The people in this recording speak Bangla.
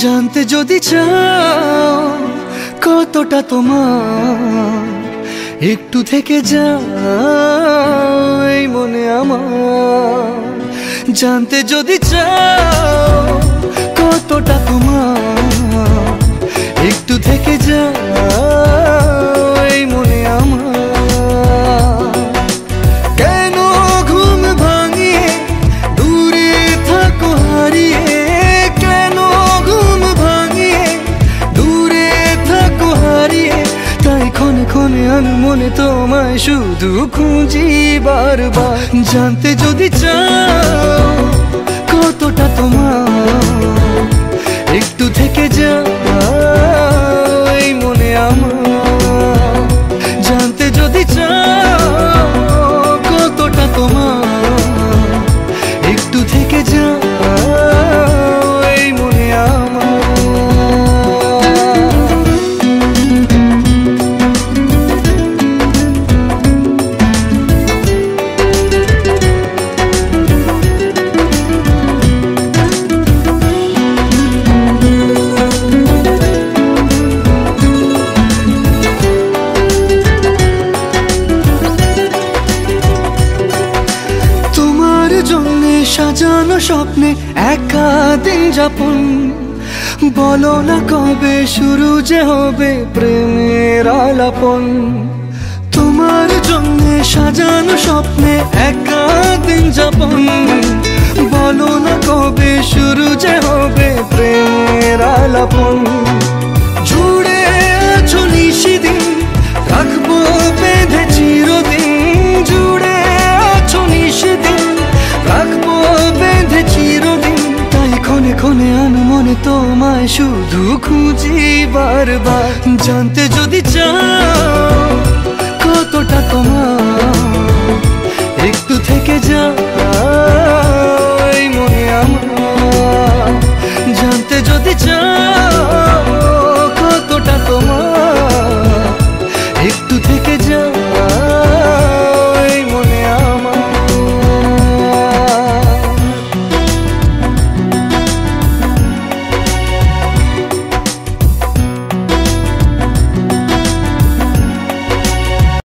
জানতে যদি চাও কতটা তোমার, একটু থেকে যাও এই মনে আমার। জানতে যদি চাও কতটা তোমার, একটু থেকে যাও এই মনে আমার। কেন ঘুম ভাঙিয়ে দূরে থাকো হারিয়ে, কেন ঘুম ভাঙিয়ে দূরে থাকো হারিয়ে, তাই ক্ষণে ক্ষণে মনে তোমায় শুধু খুঁজি বারবার। জানতে যদি চাও কতটা তোমার, একটু থেকে যাও এই মনে আমার। জানতে যদি চাও কতটা তোমার, একটু থেকে যাও এই মনে আমার। সাজানো স্বপ্নে একা দিন যাপন, বলো না কবে শুরু যে হবে প্রেমের আলাপন। তোমার জন্য সাজানো স্বপ্নে একা দিন যাপন, বলো না কবে শুরু যে হবে প্রেমের আলাপন। জুড়ে আছো নিশিদিন, রাখবো বেঁধে চিরদিন। জুড়ে আছো নিশিদিন, রাখবো বেঁধে চিরদিন, তাই ক্ষণে ক্ষণে মনে তোমায় শুধু খুঁজি বারবার। জানতে যদি চাও